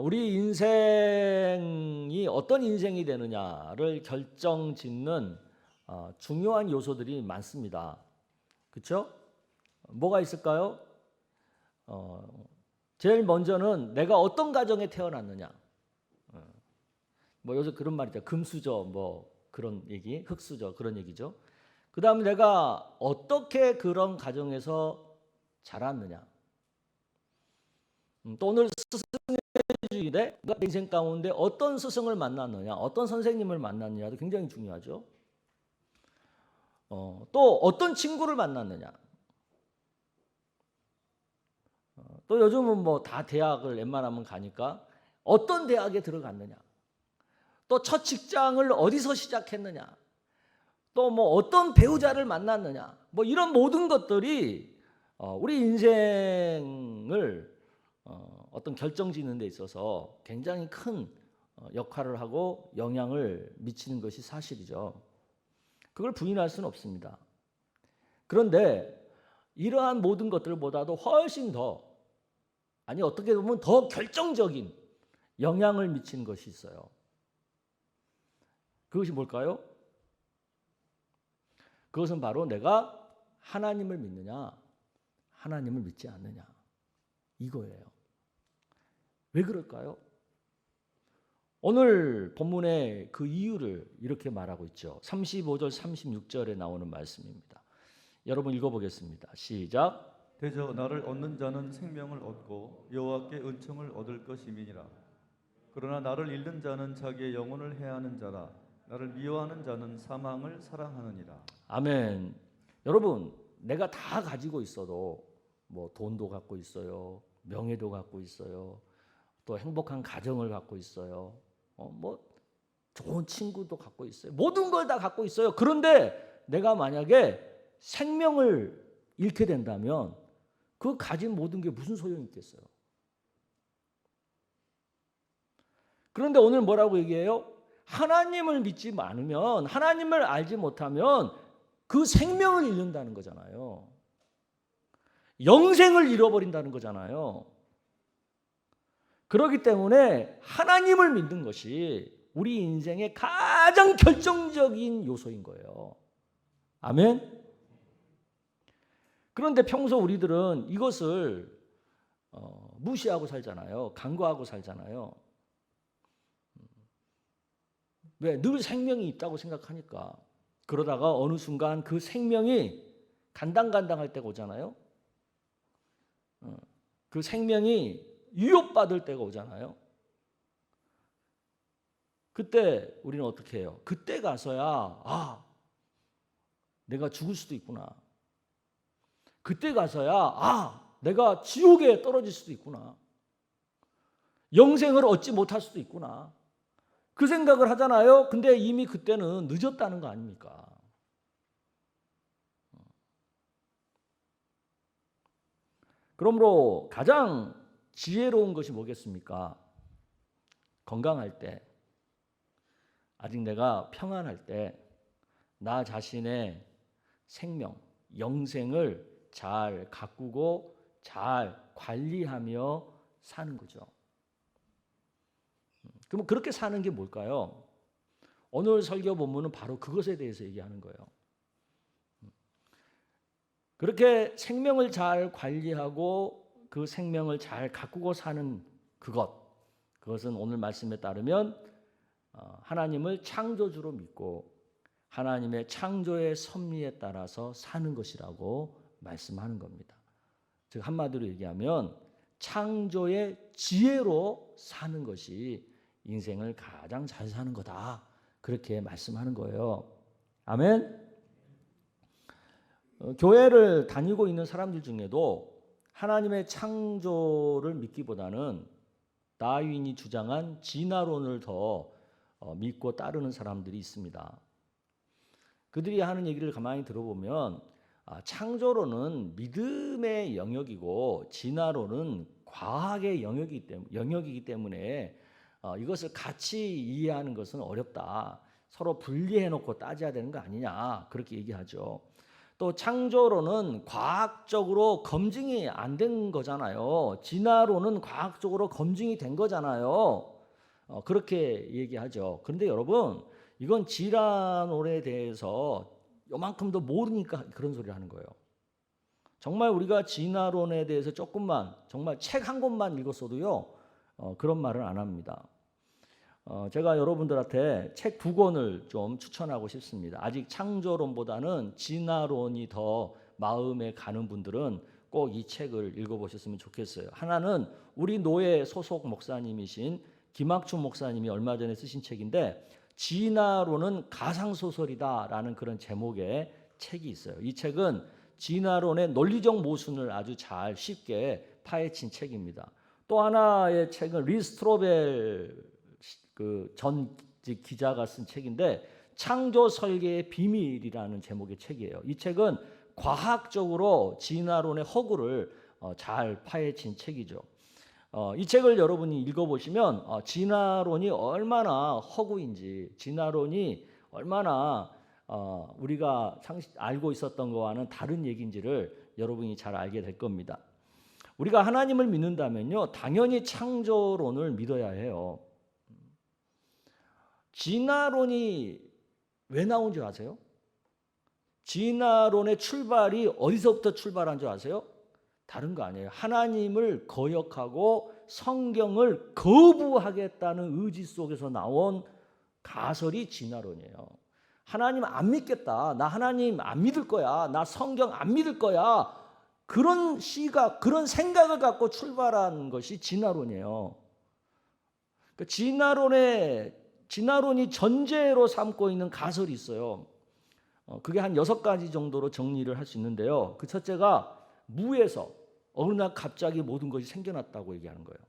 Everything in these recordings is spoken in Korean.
우리 인생이 어떤 인생이 되느냐를 결정짓는 중요한 요소들이 많습니다. 그렇죠? 뭐가 있을까요? 제일 먼저는 내가 어떤 가정에 태어났느냐. 뭐 요새 그런 말 있죠. 금수저 뭐 그런 얘기, 흙수저 그런 얘기죠. 그 다음에 내가 어떻게 그런 가정에서 자랐느냐. 또 오늘 스승주일에 내 인생 가운데 어떤 스승을 만났느냐, 어떤 선생님을 만났느냐도 굉장히 중요하죠. 또 어떤 친구를 만났느냐. 또 요즘은 뭐 다 대학을 웬만하면 가니까 어떤 대학에 들어갔느냐. 또 첫 직장을 어디서 시작했느냐. 또 뭐 어떤 배우자를 만났느냐. 뭐 이런 모든 것들이 우리 인생을 어떤 결정짓는 데 있어서 굉장히 큰 역할을 하고 영향을 미치는 것이 사실이죠. 그걸 부인할 수는 없습니다. 그런데 이러한 모든 것들보다도 훨씬 더, 아니 어떻게 보면 더 결정적인 영향을 미치는 것이 있어요. 그것이 뭘까요? 그것은 바로 내가 하나님을 믿느냐, 하나님을 믿지 않느냐, 이거예요. 왜 그럴까요? 오늘 본문의 그 이유를 이렇게 말하고 있죠. 35절 36절에 나오는 말씀입니다. 여러분 읽어보겠습니다. 시작. 대저 나를 얻는 자는 생명을 얻고 여호와께 은총을 얻을 것임이니라. 그러나 나를 잃는 자는 자기의 영혼을 해하는 자라. 나를 미워하는 자는 사망을 사랑하느니라. 아멘. 여러분, 내가 다 가지고 있어도 뭐 돈도 갖고 있어요, 명예도 갖고 있어요, 또 행복한 가정을 갖고 있어요, 뭐 좋은 친구도 갖고 있어요, 모든 걸 다 갖고 있어요. 그런데 내가 만약에 생명을 잃게 된다면 그 가진 모든 게 무슨 소용이 있겠어요? 그런데 오늘 뭐라고 얘기해요? 하나님을 믿지 않으면, 하나님을 알지 못하면 그 생명을 잃는다는 거잖아요. 영생을 잃어버린다는 거잖아요. 그렇기 때문에 하나님을 믿는 것이 우리 인생의 가장 결정적인 요소인 거예요. 아멘? 그런데 평소 우리들은 이것을 무시하고 살잖아요. 간과하고 살잖아요. 왜? 늘 생명이 있다고 생각하니까. 그러다가 어느 순간 그 생명이 간당간당할 때가 오잖아요. 그 생명이 위협받을 때가 오잖아요. 그때 우리는 어떻게 해요? 그때 가서야 내가 죽을 수도 있구나. 그때 가서야 내가 지옥에 떨어질 수도 있구나. 영생을 얻지 못할 수도 있구나. 그 생각을 하잖아요. 근데 이미 그때는 늦었다는 거 아닙니까? 그러므로 가장 지혜로운 것이 뭐겠습니까? 건강할 때, 아직 내가 평안할 때 나 자신의 생명, 영생을 잘 가꾸고 잘 관리하며 사는 거죠. 그럼 그렇게 사는 게 뭘까요? 오늘 설교 본문은 바로 그것에 대해서 얘기하는 거예요. 그렇게 생명을 잘 관리하고 그 생명을 잘 가꾸고 사는 그것은 오늘 말씀에 따르면 하나님을 창조주로 믿고 하나님의 창조의 섭리에 따라서 사는 것이라고 말씀하는 겁니다. 즉 한마디로 얘기하면 창조의 지혜로 사는 것이 인생을 가장 잘 사는 거다. 그렇게 말씀하는 거예요. 아멘. 교회를 다니고 있는 사람들 중에도 하나님의 창조를 믿기보다는 다윈이 주장한 진화론을 더 믿고 따르는 사람들이 있습니다. 그들이 하는 얘기를 가만히 들어보면 창조론은 믿음의 영역이고 진화론은 과학의 영역이기 때문에 이것을 같이 이해하는 것은 어렵다. 서로 분리해놓고 따져야 되는 거 아니냐 그렇게 얘기하죠. 또 창조론은 과학적으로 검증이 안 된 거잖아요. 진화론은 과학적으로 검증이 된 거잖아요. 그렇게 얘기하죠. 그런데 여러분, 이건 진화론에 대해서 요만큼도 모르니까 그런 소리를 하는 거예요. 정말 우리가 진화론에 대해서 조금만, 정말 책 한 권만 읽었어도요, 그런 말은 안 합니다. 제가 여러분들한테 책 2권을 좀 추천하고 싶습니다. 아직 창조론보다는 진화론이 더 마음에 가는 분들은 꼭 이 책을 읽어보셨으면 좋겠어요. 하나는 우리 노예 소속 목사님이신 김학춘 목사님이 얼마 전에 쓰신 책인데, 진화론은 가상소설이다라는 그런 제목의 책이 있어요. 이 책은 진화론의 논리적 모순을 아주 잘 쉽게 파헤친 책입니다. 또 하나의 책은 리 스트로벨 전직 기자가 쓴 책인데, 창조 설계의 비밀이라는 제목의 책이에요. 이 책은 과학적으로 진화론의 허구를 잘 파헤친 책이죠. 이 책을 여러분이 읽어보시면 진화론이 얼마나 허구인지, 진화론이 얼마나 우리가 알고 있었던 것과는 다른 얘기인지를 여러분이 잘 알게 될 겁니다. 우리가 하나님을 믿는다면요, 당연히 창조론을 믿어야 해요. 진화론이 왜 나온 줄 아세요? 진화론의 출발이 어디서부터 출발한 줄 아세요? 다른 거 아니에요. 하나님을 거역하고 성경을 거부하겠다는 의지 속에서 나온 가설이 진화론이에요. 하나님 안 믿겠다. 나 하나님 안 믿을 거야. 나 성경 안 믿을 거야. 그런 시각, 그런 생각을 갖고 출발한 것이 진화론이에요. 진화론이 전제로 삼고 있는 가설이 있어요. 그게 한 6가지 정도로 정리를 할 수 있는데요. 그 첫째가 무에서 어느 날 갑자기 모든 것이 생겨났다고 얘기하는 거예요.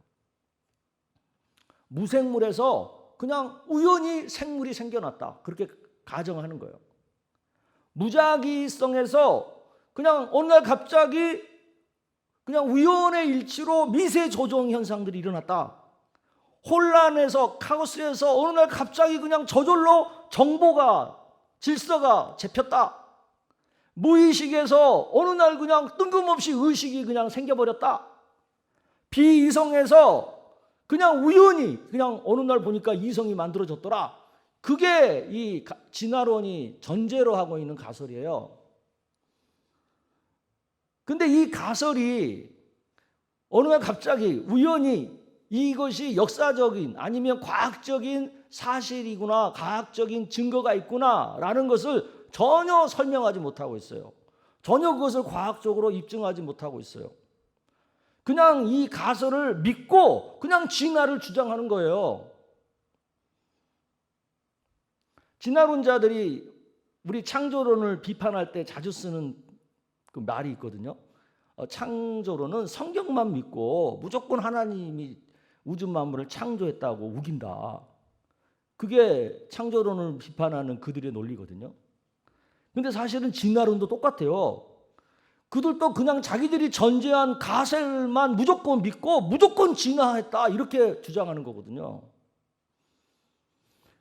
무생물에서 그냥 우연히 생물이 생겨났다. 그렇게 가정하는 거예요. 무작위성에서 그냥 어느 날 갑자기 그냥 우연의 일치로 미세 조정 현상들이 일어났다. 혼란에서, 카오스에서 어느 날 갑자기 그냥 저절로 정보가, 질서가 잡혔다. 무의식에서 어느 날 그냥 뜬금없이 의식이 그냥 생겨버렸다. 비이성에서 그냥 우연히 그냥 어느 날 보니까 이성이 만들어졌더라. 그게 이 진화론이 전제로 하고 있는 가설이에요. 근데 이 가설이 어느 날 갑자기 우연히 이것이 역사적인 아니면 과학적인 사실이구나, 과학적인 증거가 있구나라는 것을 전혀 설명하지 못하고 있어요. 전혀 그것을 과학적으로 입증하지 못하고 있어요. 그냥 이 가설을 믿고 그냥 진화를 주장하는 거예요. 진화론자들이 우리 창조론을 비판할 때 자주 쓰는 그 말이 있거든요. 창조론은 성경만 믿고 무조건 하나님이 우주 만물을 창조했다고 우긴다. 그게 창조론을 비판하는 그들의 논리거든요. 근데 사실은 진화론도 똑같아요. 그들도 그냥 자기들이 전제한 가설만 무조건 믿고 무조건 진화했다 이렇게 주장하는 거거든요.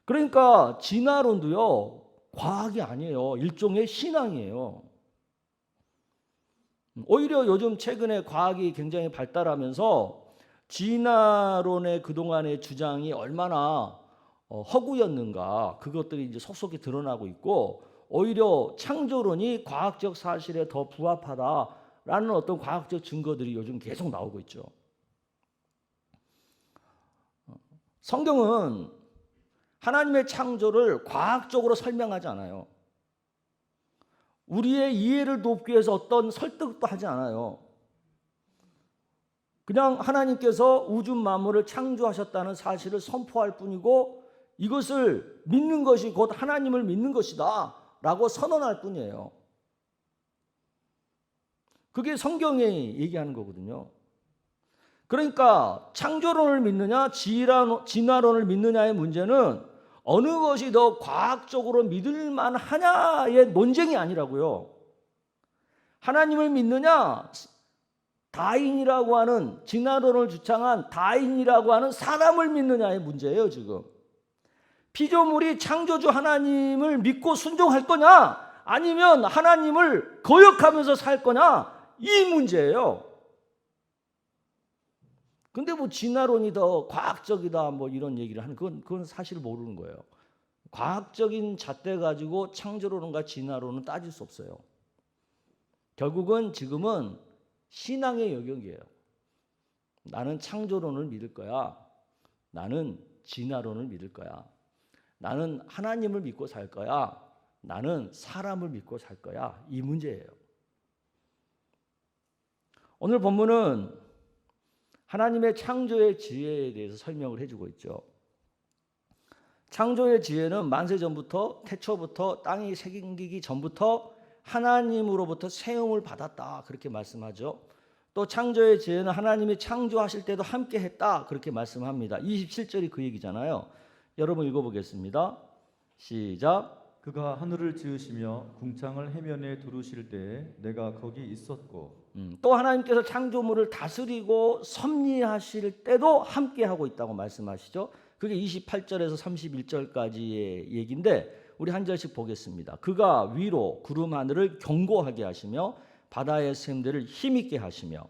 그러니까 진화론도요, 과학이 아니에요. 일종의 신앙이에요. 오히려 요즘 최근에 과학이 굉장히 발달하면서 진화론의 그동안의 주장이 얼마나 허구였는가, 그것들이 이제 속속히 드러나고 있고, 오히려 창조론이 과학적 사실에 더 부합하다라는 어떤 과학적 증거들이 요즘 계속 나오고 있죠. 성경은 하나님의 창조를 과학적으로 설명하지 않아요. 우리의 이해를 돕기 위해서 어떤 설득도 하지 않아요. 그냥 하나님께서 우주 만물을 창조하셨다는 사실을 선포할 뿐이고, 이것을 믿는 것이 곧 하나님을 믿는 것이다 라고 선언할 뿐이에요. 그게 성경이 얘기하는 거거든요. 그러니까 창조론을 믿느냐 진화론을 믿느냐의 문제는 어느 것이 더 과학적으로 믿을 만하냐의 논쟁이 아니라고요. 하나님을 믿느냐, 다인이라고 하는, 진화론을 주창한 다인이라고 하는 사람을 믿느냐의 문제예요. 지금 피조물이 창조주 하나님을 믿고 순종할 거냐, 아니면 하나님을 거역하면서 살 거냐? 이 문제예요. 근데 뭐 진화론이 더 과학적이다 뭐 이런 얘기를 하는 그건 사실 모르는 거예요. 과학적인 잣대 가지고 창조론과 진화론은 따질 수 없어요. 결국은 지금은 신앙의 영역이에요. 나는 창조론을 믿을 거야. 나는 진화론을 믿을 거야. 나는 하나님을 믿고 살 거야. 나는 사람을 믿고 살 거야. 이 문제예요. 오늘 본문은 하나님의 창조의 지혜에 대해서 설명을 해주고 있죠. 창조의 지혜는 만세 전부터, 태초부터, 땅이 생기기 전부터 하나님으로부터 세움을 받았다, 그렇게 말씀하죠. 또 창조의 지혜는 하나님이 창조하실 때도 함께 했다, 그렇게 말씀합니다. 27절이 그 얘기잖아요. 여러분 읽어보겠습니다. 시작. 그가 하늘을 지으시며 궁창을 해면에 두르실 때에 내가 거기 있었고 또 하나님께서 창조물을 다스리고 섭리하실 때도 함께 하고 있다고 말씀하시죠. 그게 28절에서 31절까지의 얘기인데 우리 한 절씩 보겠습니다. 그가 위로 구름 하늘을 견고하게 하시며 바다의 샘들을 힘있게 하시며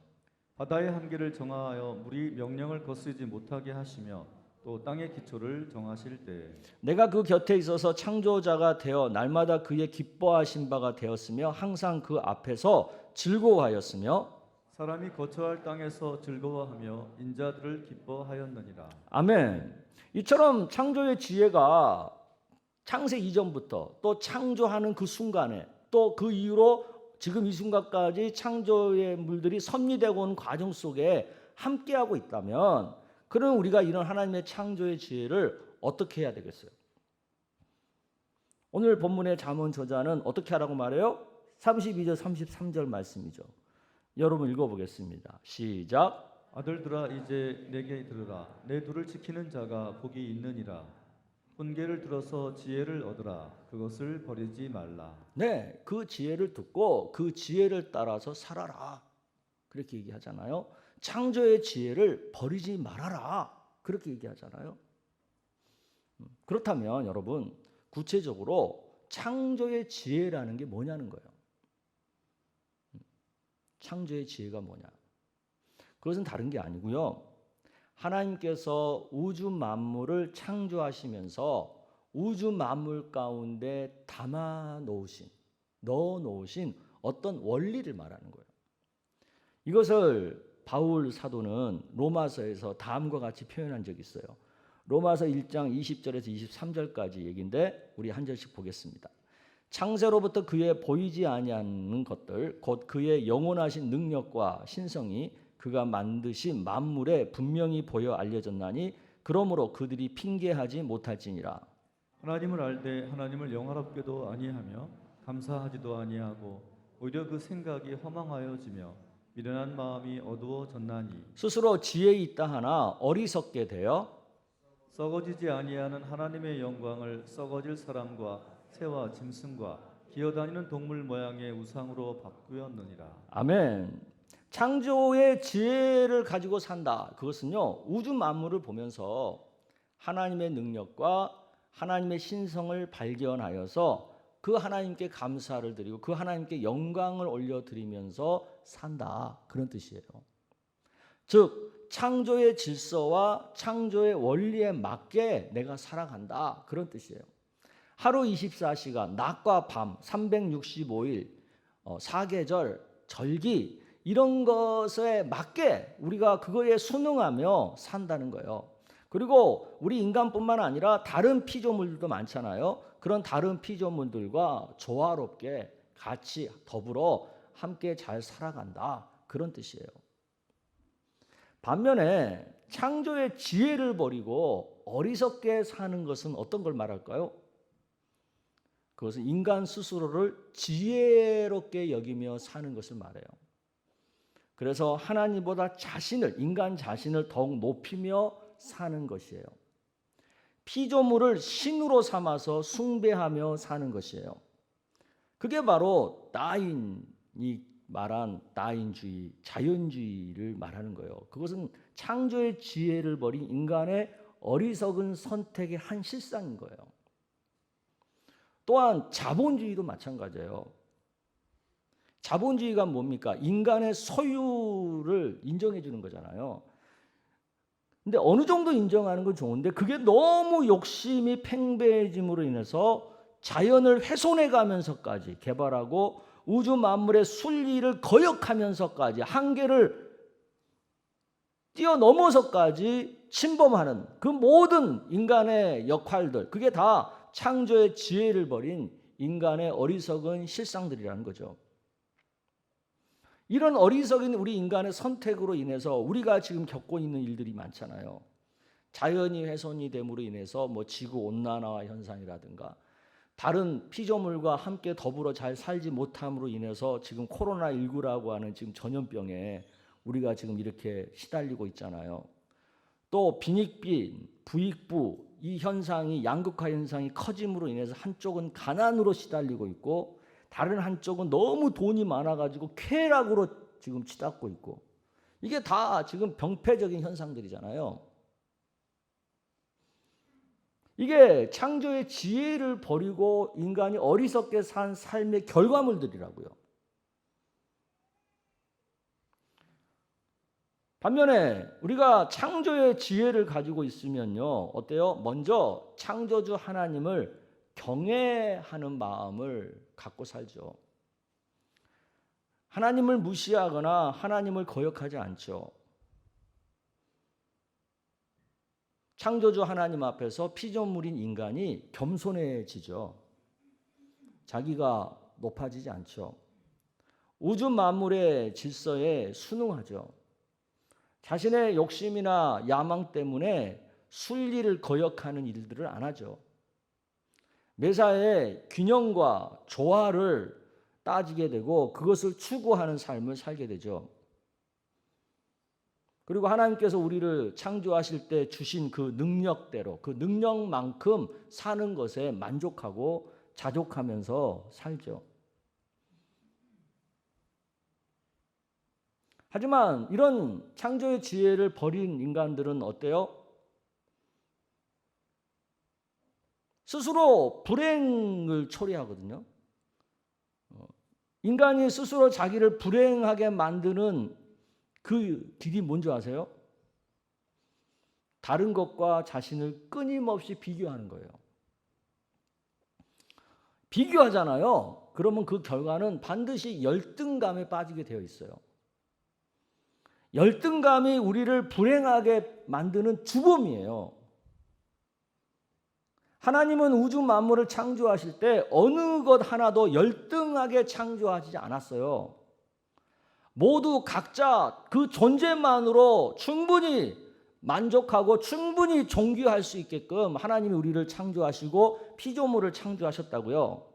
바다의 한계를 정하여 물이 명령을 거스르지 못하게 하시며 또 땅의 기초를 정하실 때 내가 그 곁에 있어서 창조자가 되어 날마다 그의 기뻐하신 바가 되었으며 항상 그 앞에서 즐거워하였으며 사람이 거처할 땅에서 즐거워하며 인자들을 기뻐하였느니라. 아멘. 이처럼 창조의 지혜가 창세 이전부터 또 창조하는 그 순간에 또 그 이후로 지금 이 순간까지 창조의 물들이 섭리되고 온 과정 속에 함께하고 있다면 그럼 우리가 이런 하나님의 창조의 지혜를 어떻게 해야 되겠어요? 오늘 본문의 잠언 저자는 어떻게 하라고 말해요? 32절 33절 말씀이죠. 여러분 읽어보겠습니다. 시작. 아들들아 이제 내게 들으라. 내 둘을 지키는 자가 복이 있느니라. 훈계를 들어서 지혜를 얻으라. 그것을 버리지 말라. 네, 그 지혜를 듣고 그 지혜를 따라서 살아라. 그렇게 얘기하잖아요. 창조의 지혜를 버리지 말아라. 그렇게 얘기하잖아요. 그렇다면 여러분 구체적으로 창조의 지혜라는 게 뭐냐는 거예요. 창조의 지혜가 뭐냐? 그것은 다른 게 아니고요. 하나님께서 우주 만물을 창조하시면서 우주 만물 가운데 넣어 놓으신 어떤 원리를 말하는 거예요. 이것을 바울 사도는 로마서에서 다음과 같이 표현한 적이 있어요. 로마서 1장 20절에서 23절까지 얘기인데 우리 한 절씩 보겠습니다. 창세로부터 그의 보이지 아니하는 것들 곧 그의 영원하신 능력과 신성이 그가 만드신 만물에 분명히 보여 알려졌나니 그러므로 그들이 핑계하지 못할지니라. 하나님을 알되 하나님을 영화롭게도 아니하며 감사하지도 아니하고 오히려 그 생각이 허망하여지며 미련한 마음이 어두워졌나니 스스로 지혜 있다 하나 어리석게 되어 썩어지지 아니하는 하나님의 영광을 썩어질 사람과 새와 짐승과 기어다니는 동물 모양의 우상으로 바꾸었느니라. 아멘. 창조의 지혜를 가지고 산다. 그것은요 우주 만물을 보면서 하나님의 능력과 하나님의 신성을 발견하여서 그 하나님께 감사를 드리고 그 하나님께 영광을 올려드리면서 산다. 그런 뜻이에요. 즉 창조의 질서와 창조의 원리에 맞게 내가 살아간다. 그런 뜻이에요. 하루 24시간, 낮과 밤, 365일, 사계절, 절기 이런 것에 맞게 우리가 그거에 순응하며 산다는 거예요. 그리고 우리 인간뿐만 아니라 다른 피조물들도 많잖아요. 그런 다른 피조물들과 조화롭게 같이 더불어 함께 잘 살아간다. 그런 뜻이에요. 반면에 창조의 지혜를 버리고 어리석게 사는 것은 어떤 걸 말할까요? 그것은 인간 스스로를 지혜롭게 여기며 사는 것을 말해요. 그래서 하나님보다 인간 자신을 더욱 높이며 사는 것이에요. 피조물을 신으로 삼아서 숭배하며 사는 것이에요. 그게 바로 다윈이 말한 다윈주의, 자연주의를 말하는 거예요. 그것은 창조의 지혜를 버린 인간의 어리석은 선택의 한 실상인 거예요. 또한 자본주의도 마찬가지예요. 자본주의가 뭡니까? 인간의 소유를 인정해 주는 거잖아요. 근데 어느 정도 인정하는 건 좋은데 그게 너무 욕심이 팽배해짐으로 인해서 자연을 훼손해 가면서까지 개발하고 우주 만물의 순리를 거역하면서까지 한계를 뛰어넘어서까지 침범하는 그 모든 인간의 역할들, 그게 다 창조의 지혜를 버린 인간의 어리석은 실상들이라는 거죠. 이런 어리석은 우리 인간의 선택으로 인해서 우리가 지금 겪고 있는 일들이 많잖아요. 자연이 훼손이 됨으로 인해서 뭐 지구 온난화 현상이라든가 다른 피조물과 함께 더불어 잘 살지 못함으로 인해서 지금 코로나19라고 하는 지금 전염병에 우리가 지금 이렇게 시달리고 있잖아요. 또 빈익빈, 부익부 이 현상이 양극화 현상이 커짐으로 인해서 한쪽은 가난으로 시달리고 있고 다른 한쪽은 너무 돈이 많아가지고 쾌락으로 지금 치닫고 있고 이게 다 지금 병폐적인 현상들이잖아요. 이게 창조의 지혜를 버리고 인간이 어리석게 산 삶의 결과물들이라고요. 반면에 우리가 창조의 지혜를 가지고 있으면요, 어때요? 먼저 창조주 하나님을 경외하는 마음을 갖고 살죠. 하나님을 무시하거나 하나님을 거역하지 않죠. 창조주 하나님 앞에서 피조물인 인간이 겸손해지죠. 자기가 높아지지 않죠. 우주 만물의 질서에 순응하죠. 자신의 욕심이나 야망 때문에 순리를 거역하는 일들을 안 하죠. 매사에 균형과 조화를 따지게 되고 그것을 추구하는 삶을 살게 되죠. 그리고 하나님께서 우리를 창조하실 때 주신 그 능력대로 그 능력만큼 사는 것에 만족하고 자족하면서 살죠. 하지만 이런 창조의 지혜를 버린 인간들은 어때요? 스스로 불행을 초래하거든요. 인간이 스스로 자기를 불행하게 만드는 그 길이 뭔지 아세요? 다른 것과 자신을 끊임없이 비교하는 거예요. 비교하잖아요. 그러면 그 결과는 반드시 열등감에 빠지게 되어 있어요. 열등감이 우리를 불행하게 만드는 주범이에요. 하나님은 우주 만물을 창조하실 때 어느 것 하나도 열등하게 창조하지 않았어요. 모두 각자 그 존재만으로 충분히 만족하고 충분히 존귀할 수 있게끔 하나님이 우리를 창조하시고 피조물을 창조하셨다고요.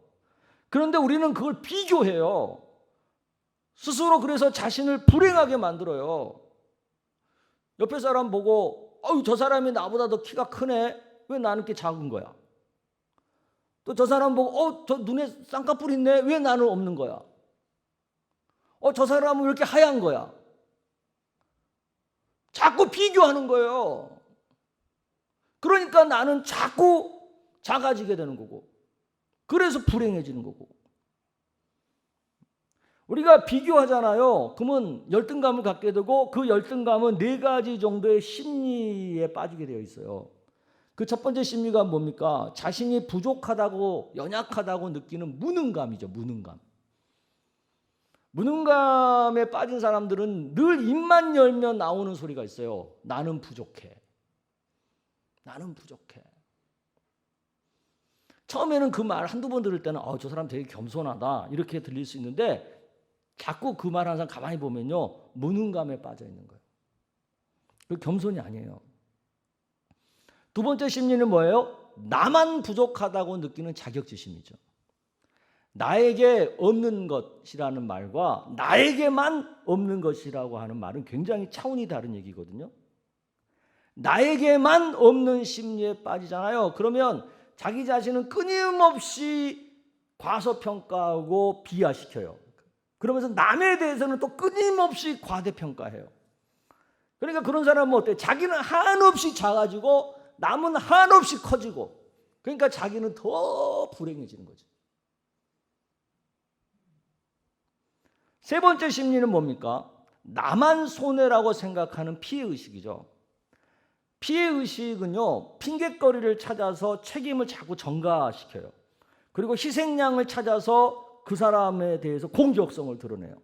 그런데 우리는 그걸 비교해요. 스스로 그래서 자신을 불행하게 만들어요. 옆에 사람 보고 저 사람이 나보다 더 키가 크네. 왜 나는 이렇게 작은 거야? 또 저 사람 보고 저 눈에 쌍꺼풀 있네. 왜 나는 없는 거야? 저 사람은 왜 이렇게 하얀 거야? 자꾸 비교하는 거예요. 그러니까 나는 자꾸 작아지게 되는 거고 그래서 불행해지는 거고. 우리가 비교하잖아요. 그러면 열등감을 갖게 되고 그 열등감은 4가지 정도의 심리에 빠지게 되어 있어요. 그 첫 번째 심리가 뭡니까? 자신이 부족하다고 연약하다고 느끼는 무능감이죠. 무능감. 무능감에 빠진 사람들은 늘 입만 열면 나오는 소리가 있어요. 나는 부족해. 나는 부족해. 처음에는 그 말 한두 번 들을 때는 저 사람 되게 겸손하다 이렇게 들릴 수 있는데 자꾸 그 말 항상 가만히 보면요. 무능감에 빠져 있는 거예요. 그 겸손이 아니에요. 두 번째 심리는 뭐예요? 나만 부족하다고 느끼는 자격지심이죠. 나에게 없는 것이라는 말과 나에게만 없는 것이라고 하는 말은 굉장히 차원이 다른 얘기거든요. 나에게만 없는 심리에 빠지잖아요. 그러면 자기 자신은 끊임없이 과소평가하고 비하시켜요. 그러면서 남에 대해서는 또 끊임없이 과대평가해요. 그러니까 그런 사람은 어때요? 자기는 한없이 작아지고 남은 한없이 커지고 그러니까 자기는 더 불행해지는 거죠. 세 번째 심리는 뭡니까? 나만 손해라고 생각하는 피해의식이죠. 피해의식은요, 핑곗거리를 찾아서 책임을 자꾸 전가시켜요. 그리고 희생양을 찾아서 그 사람에 대해서 공격성을 드러내요.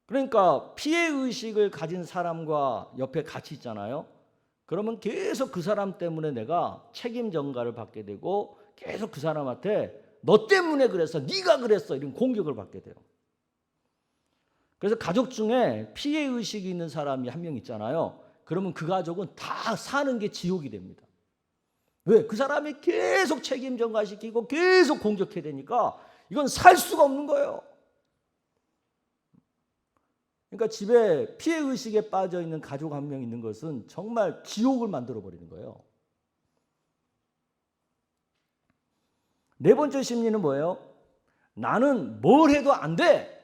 그러니까 피해의식을 가진 사람과 옆에 같이 있잖아요. 그러면 계속 그 사람 때문에 내가 책임 전가를 받게 되고 계속 그 사람한테 너 때문에 그랬어, 네가 그랬어, 이런 공격을 받게 돼요. 그래서 가족 중에 피해의식이 있는 사람이 한 명 있잖아요. 그러면 그 가족은 다 사는 게 지옥이 됩니다. 왜? 그 사람이 계속 책임 전가시키고 계속 공격해야 되니까 이건 살 수가 없는 거예요. 그러니까 집에 피해의식에 빠져 있는 가족 한 명 있는 것은 정말 지옥을 만들어 버리는 거예요. 네 번째 심리는 뭐예요? 나는 뭘 해도 안 돼!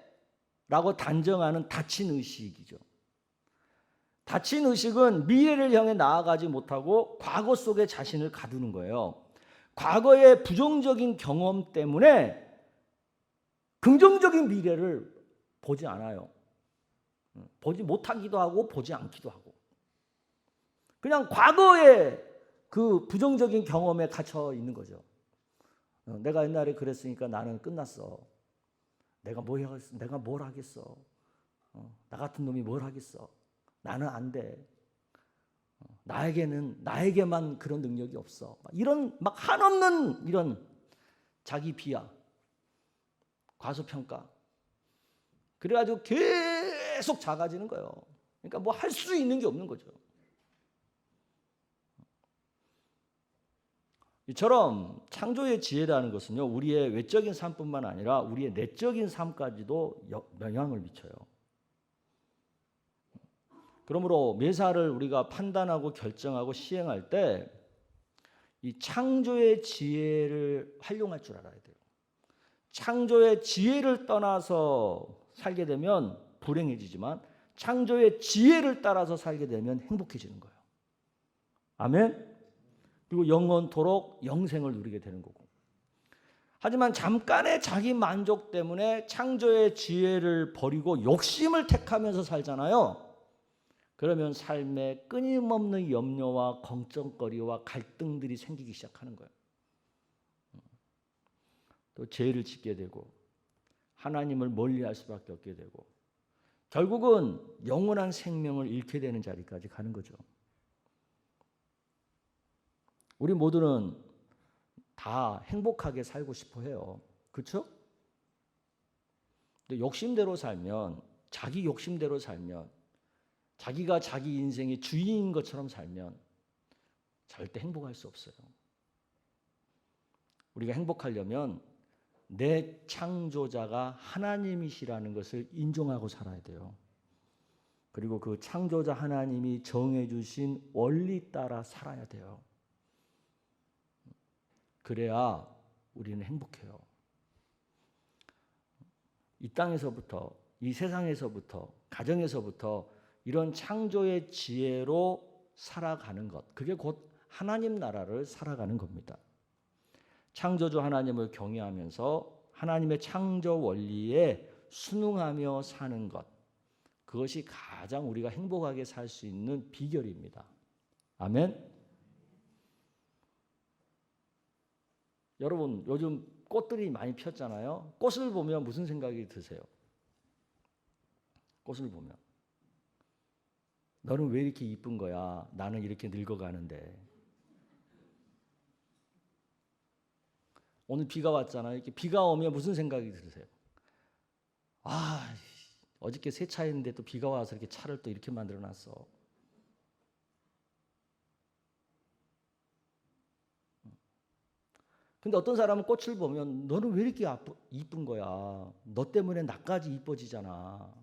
라고 단정하는 닫힌 의식이죠. 닫힌 의식은 미래를 향해 나아가지 못하고 과거 속에 자신을 가두는 거예요. 과거의 부정적인 경험 때문에 긍정적인 미래를 보지 않아요. 보지 못하기도 하고 보지 않기도 하고 그냥 과거의 그 부정적인 경험에 갇혀 있는 거죠. 내가 옛날에 그랬으니까 나는 끝났어. 내가 뭘 하겠어. 나 같은 놈이 뭘 하겠어. 나는 안 돼. 나에게만 그런 능력이 없어. 이런 막 한없는 이런 자기 비하, 과소평가. 그래가지고 계속 작아지는 거예요. 그러니까 뭐 할 수 있는 게 없는 거죠. 이처럼 창조의 지혜라는 것은요, 우리의 외적인 삶뿐만 아니라 우리의 내적인 삶까지도 영향을 미쳐요. 그러므로 매사를 우리가 판단하고 결정하고 시행할 때 이 창조의 지혜를 활용할 줄 알아야 돼요. 창조의 지혜를 떠나서 살게 되면 불행해지지만 창조의 지혜를 따라서 살게 되면 행복해지는 거예요. 아멘? 그리고 영원토록 영생을 누리게 되는 거고. 하지만 잠깐의 자기 만족 때문에 창조의 지혜를 버리고 욕심을 택하면서 살잖아요. 그러면 삶에 끊임없는 염려와 걱정거리와 갈등들이 생기기 시작하는 거예요. 또 죄를 짓게 되고 하나님을 멀리할 수밖에 없게 되고 결국은 영원한 생명을 잃게 되는 자리까지 가는 거죠. 우리 모두는 다 행복하게 살고 싶어 해요. 그렇죠? 근데 욕심대로 살면, 자기 욕심대로 살면, 자기가 자기 인생의 주인인 것처럼 살면 절대 행복할 수 없어요. 우리가 행복하려면 내 창조자가 하나님이시라는 것을 인정하고 살아야 돼요. 그리고 그 창조자 하나님이 정해주신 원리 따라 살아야 돼요. 그래야 우리는 행복해요. 이 땅에서부터, 이 세상에서부터, 가정에서부터 이런 창조의 지혜로 살아가는 것, 그게 곧 하나님 나라를 살아가는 겁니다. 창조주 하나님을 경외하면서 하나님의 창조 원리에 순응하며 사는 것, 그것이 가장 우리가 행복하게 살 수 있는 비결입니다. 아멘. 여러분, 요즘 꽃들이 많이 폈잖아요. 꽃을 보면 무슨 생각이 드세요? 꽃을 보면 너는 왜 이렇게 이쁜 거야? 나는 이렇게 늙어가는데. 오늘 비가 왔잖아요. 이렇게 비가 오면 무슨 생각이 드세요? 아, 어저께 세차했는데 또 비가 와서 이렇게 차를 또 이렇게 만들어놨어. 근데 어떤 사람은 꽃을 보면 너는 왜 이렇게 이쁜 거야? 너 때문에 나까지 이뻐지잖아.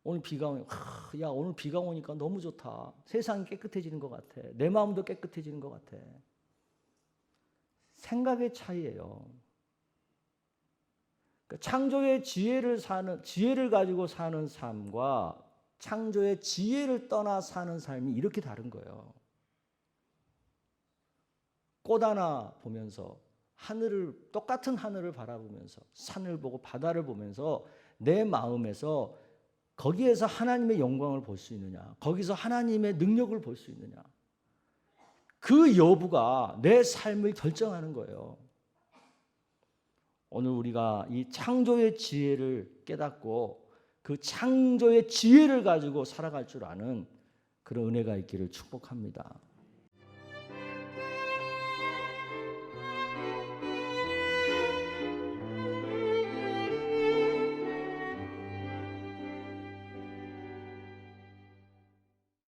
오늘 비가 오면 야, 오늘 비가 오니까 너무 좋다. 세상이 깨끗해지는 것 같아. 내 마음도 깨끗해지는 것 같아. 생각의 차이예요. 그러니까 창조의 지혜를 가지고 사는 삶과 창조의 지혜를 떠나 사는 삶이 이렇게 다른 거예요. 꽃 하나 보면서 똑같은 하늘을 바라보면서 산을 보고 바다를 보면서 내 마음에서 거기에서 하나님의 영광을 볼 수 있느냐, 거기서 하나님의 능력을 볼 수 있느냐, 그 여부가 내 삶을 결정하는 거예요. 오늘 우리가 이 창조의 지혜를 깨닫고 그 창조의 지혜를 가지고 살아갈 줄 아는 그런 은혜가 있기를 축복합니다.